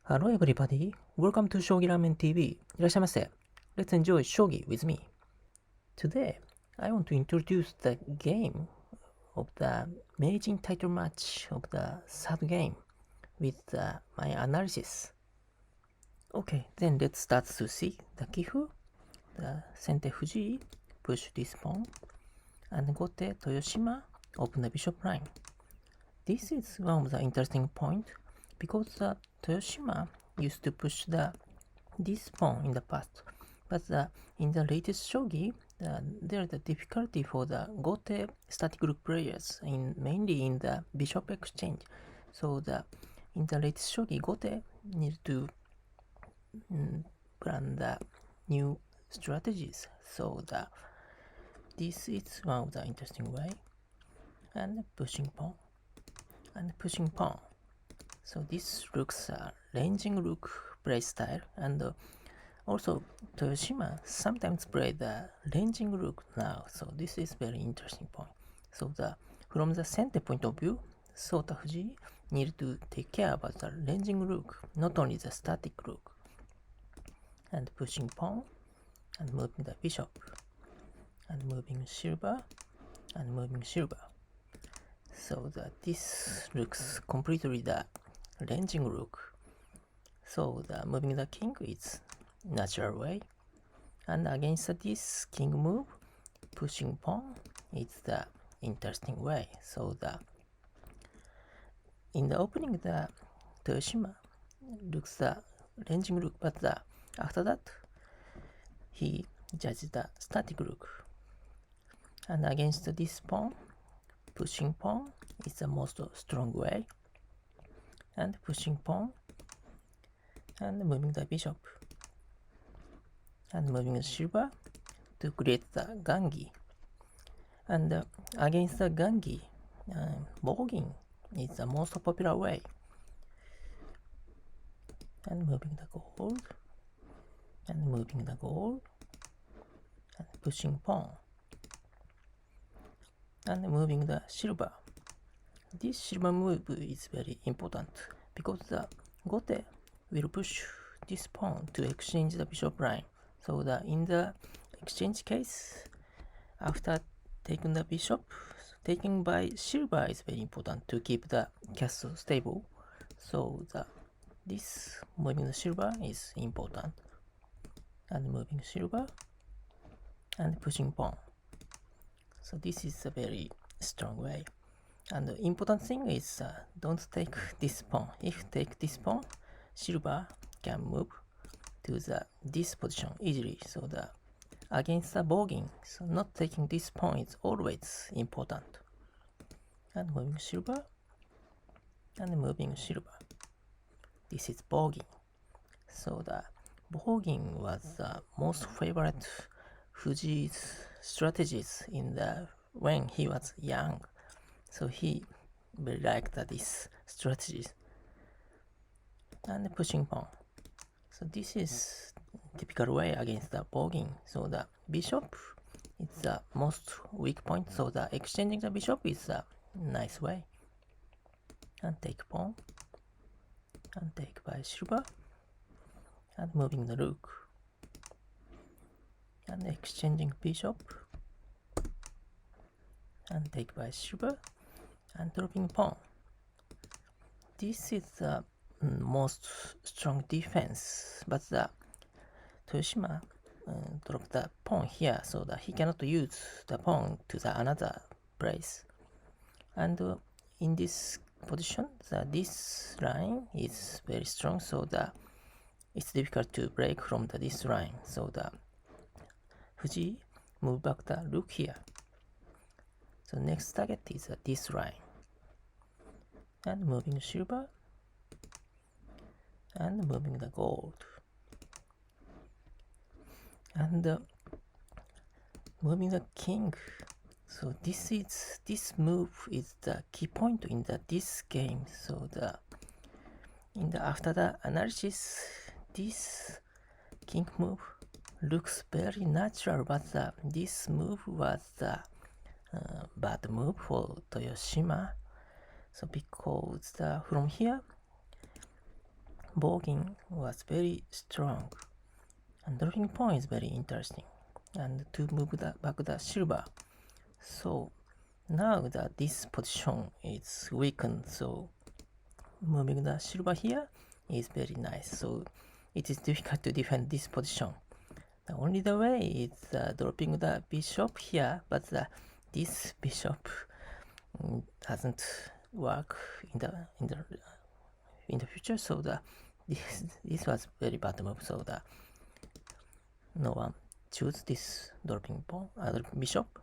Hello everybody, welcome to Shogi Ramen TV. いらっしゃいませ. Let's enjoy Shogi with me. Today, I want to introduce the game of the Meijin title match of the third game with my analysis. Okay, then let's start to see the kifu. The Sente Fujii push this pawn and Gote Toyoshima open the bishop line. This is one of the interesting points because Toyoshima used to push this pawn in the past, but in the latest shogi, there is a difficulty for the Gote static group players, mainly in the bishop exchange. So in the latest shogi, Gote need to plan the new strategies. So this is one of the interesting way, and pushing pawn. So this looks a ranging rook play style, and also Toyoshima sometimes play the ranging rook now. So this is very interesting point. So from the center point of view, Sota Fujii need to take care about the ranging rook, not only the static rook. And pushing pawn, and moving the bishop, and moving silver, and moving silver. So this looks completely the ranging rook. So moving the king is natural way, and against this king move, pushing pawn is the interesting way. So in the opening, the Toyoshima looks the ranging rook, but after that he judges the static rook, and against this pawn, pushing pawn is the most strong way, and pushing pawn and moving the bishop and moving the silver to create the Gangi. And against the Gangi, Bogin is the most popular way. And moving the gold, and moving the gold, and pushing pawn, and moving the silver. This silver move is very important because the Gote will push this pawn to exchange the bishop line. So in the exchange case, after taking the bishop, taking by silver is very important to keep the castle stable. So this moving the silver is important, and moving silver and pushing pawn. So this is a very strong way. And the important thing is don't take this pawn. If take this pawn, silver can move to this position easily. So against the Bogin, so not taking this pawn is always important. And moving silver, and moving silver. This is Bogin. So Bogin was the most favorite Fujii's strategies when he was young. So he very liked this strategies. And pushing pawn. So this is typical way against the Bogin. So the bishop is the most weak point. So the exchanging the bishop is a nice way. And take pawn, and take by silver, and moving the rook, and exchanging bishop, and take by silver, and dropping pawn. This is the most strong defense, but Toyoshima dropped the pawn here, so that he cannot use the pawn to another place. And in this position, this line is very strong, so it's difficult to break from this line. So Fujii move back the rook here. So next target is this line, and moving silver, and moving the gold, and moving the king. So this move is the key point in this game. So after the analysis, this king move looks very natural, but this move was the bad move for Toyoshima. So because from here, Bogin was very strong, and dropping pawn is very interesting. And to move back the silver, so now that this position is weakened, so moving the silver here is very nice. So it is difficult to defend this position. Only the way is dropping the bishop here, but this bishop doesn't work in the future. So this was very bad move. So no one choose this dropping pawn, bishop,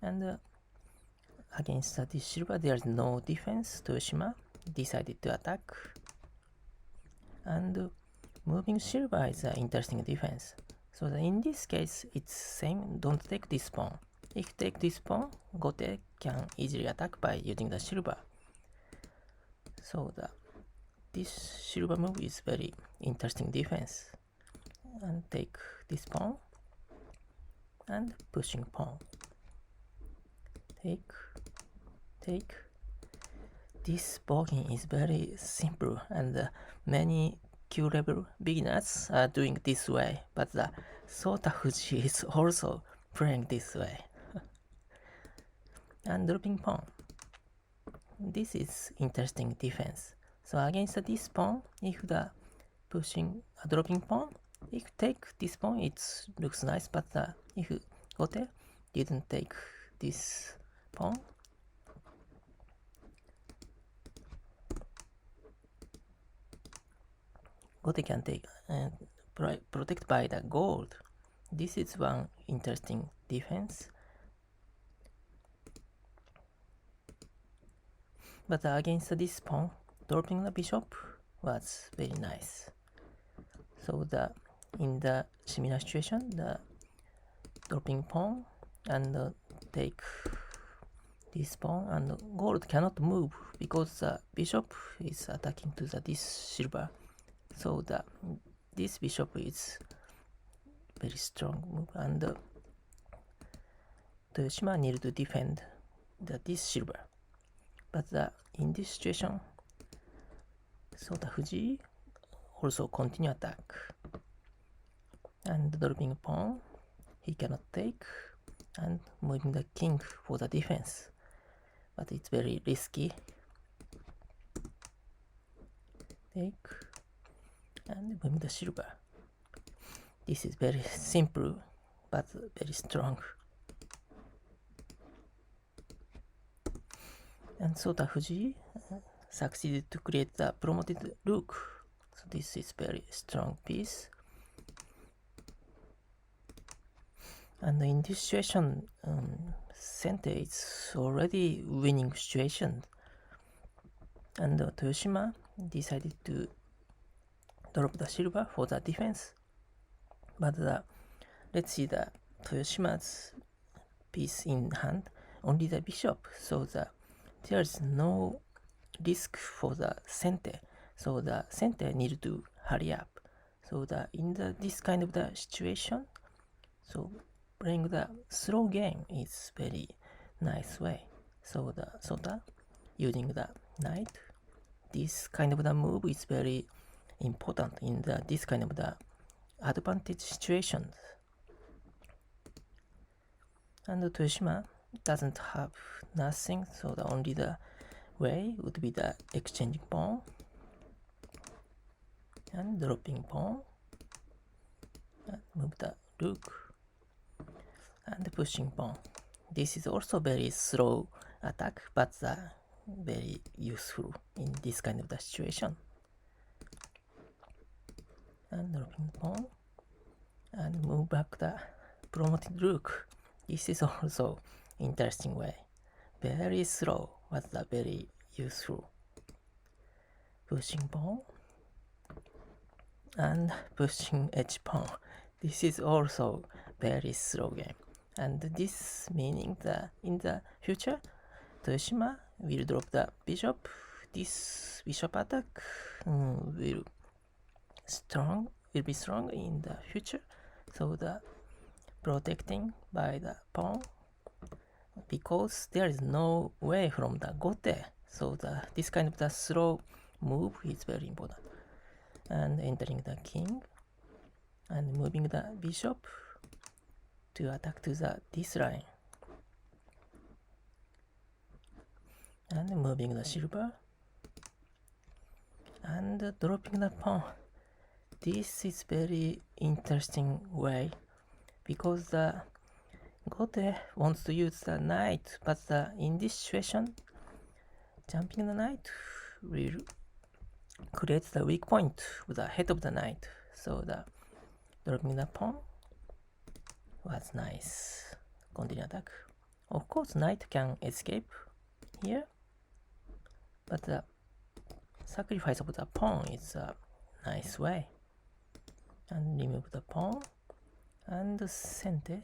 and against this silver there is no defense. Toyoshima decided to attack, and moving silver is an interesting defense. So in this case it's same. Don't take this pawn. If you take this pawn, Gote can easily attack by using the silver. So this silver move is very interesting defense. And take this pawn and pushing pawn. Take. This Bogin is very simple, and many Q level beginners are doing this way, but Sota Fujii is also playing this way. And dropping pawn. This is interesting defense. So against this pawn, if the pushing a dropping pawn, if you take this pawn, it looks nice, but if Gote didn't take this pawn, Gote can take and protect by the gold. This is one interesting defense. But against this pawn, dropping the bishop was very nice. So in the similar situation, the dropping pawn and take this pawn, and gold cannot move because the bishop is attacking to this silver. So this bishop is very strong move, and Toyoshima need to defend this silver. But in this situation, so Fujii also continue attack, and dropping pawn he cannot take, and moving the king for the defense, but it's very risky. Take and moving the silver. This is very simple but very strong. And so Fujii succeeded to create the promoted rook. So this is very strong piece. And in this situation, center is already winning situation. And Toyoshima decided to drop the silver for the defense. But let's see the Toyoshima's piece in hand, only the bishop. So there is no risk for the center. So the center need to hurry up. So in this kind of the situation, so playing the slow game is very nice way. So Sota using the knight, this kind of the move is very important in this kind of the advantage situations. And Toyoshima doesn't have nothing, so only the way would be the exchanging pawn and dropping pawn, and move the rook and pushing pawn. This is also very slow attack, but very useful in this kind of the situation. And dropping pawn and move back the promoted rook. This is also interesting way. Very slow, but very useful. Pushing pawn and pushing h pawn. This is also very slow game. And this meaning that in the future, Toyoshima will drop the bishop. This bishop attack will be strong in the future. So protecting by the pawn, because there is no way from the Gote. So this kind of the slow move is very important. And entering the king and moving the bishop to attack to this line. And moving the silver and dropping the pawn. This is very interesting way because the Gote wants to use the knight, but in this situation, jumping the knight will create the weak point with the head of the knight. So the dropping the pawn was nice. Continue attack. Of course, knight can escape here, but the sacrifice of the pawn is a nice way. And remove the pawn, and Sente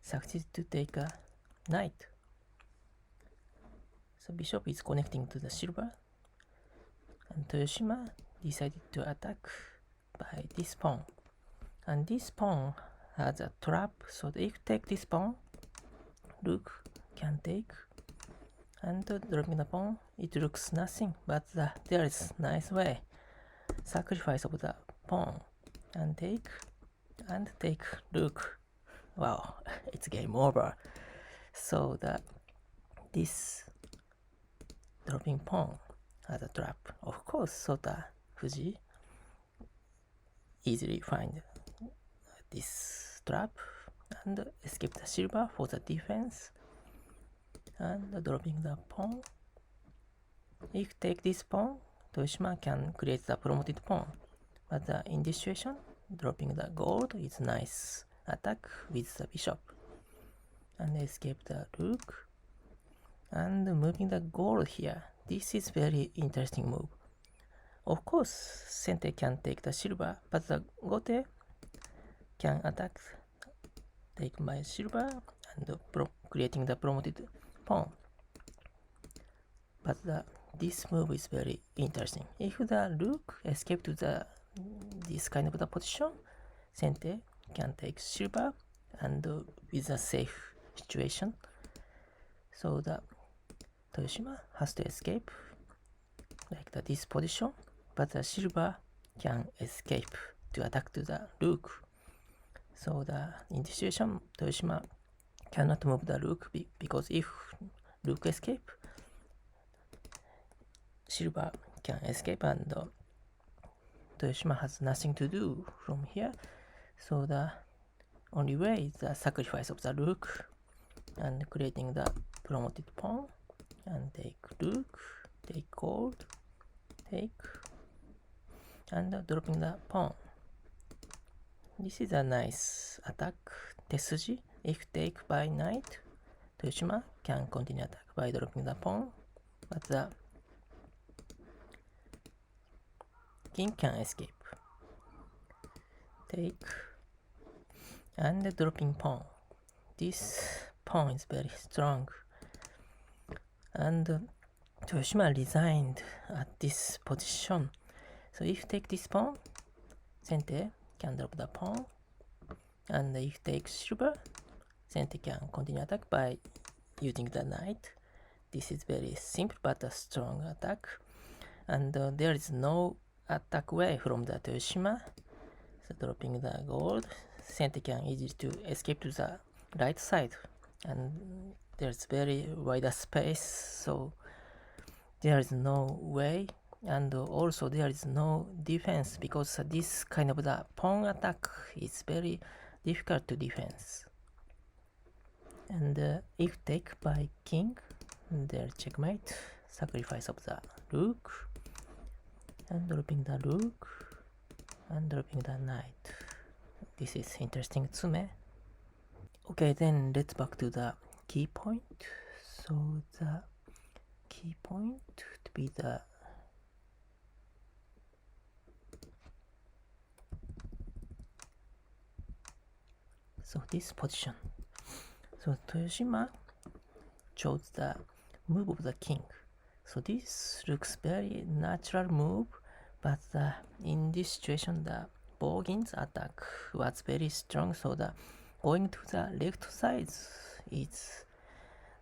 succeeds to take a knight. So bishop is connecting to the silver, and Toyoshima decided to attack by this pawn. And this pawn has a trap, so if you take this pawn, rook can take, and dropping the pawn, it looks nothing, but there is nice way. Sacrifice of the pawn, and take rook. Wow, it's game over. So this dropping pawn has a trap. Of course, Sota Fujii easily find this trap and escape the silver for the defense. And dropping the pawn. If you take this pawn, Toyoshima can create the promoted pawn. But in this situation, dropping the gold is nice attack with the bishop. And escape the rook. And moving the gold here. This is very interesting move. Of course, Sente can take the silver, but the Gote can attack, take my silver, and creating the promoted pawn. But this move is very interesting. If the rook escape to this kind of the position, Sente can take silver and with a safe situation. So the Toyoshima has to escape like this position, but the silver can escape to attack to the rook. So in this situation, Toyoshima cannot move the rook because if rook escape, silver can escape, and Toyoshima has nothing to do from here. So the only way is the sacrifice of the rook and creating the promoted pawn, and take rook, take gold, take, and dropping the pawn. This is a nice attack. Tesuji, if take by knight, Toyoshima can continue attack by dropping the pawn, but the king can escape. Take, and dropping pawn. This pawn is very strong. And Toyoshima resigned at this position. So if you take this pawn, Sente can drop the pawn. And if you take silver, Sente can continue attack by using the knight. This is very simple but a strong attack. And there is no attack way from the Toyoshima. So dropping the gold, Sente can easily to escape to the right side. And there's very wide space, so there is no way, and also there is no defense because this kind of the pawn attack is very difficult to defense. And if take by king, there checkmate, sacrifice of the rook, and dropping the rook, and dropping the knight. This is interesting tsume. Okay, then let's back to the key point. So the key point to be this position. So Toyoshima chose the move of the king. So this looks very natural move, but in this situation the Bogin's attack was very strong, so going to the left side is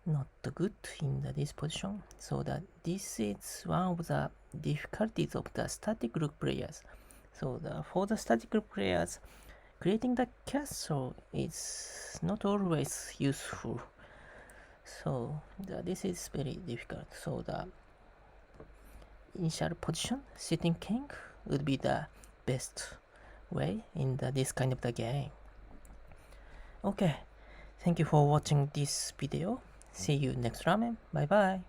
not good in this position. So that this is one of the difficulties of the static rook players. So for the static rook players, creating the castle is not always useful. So this is very difficult. So the initial position, sitting king, would be the best way in this kind of the game. Okay, thank you for watching this video. See you next ramen. Bye bye.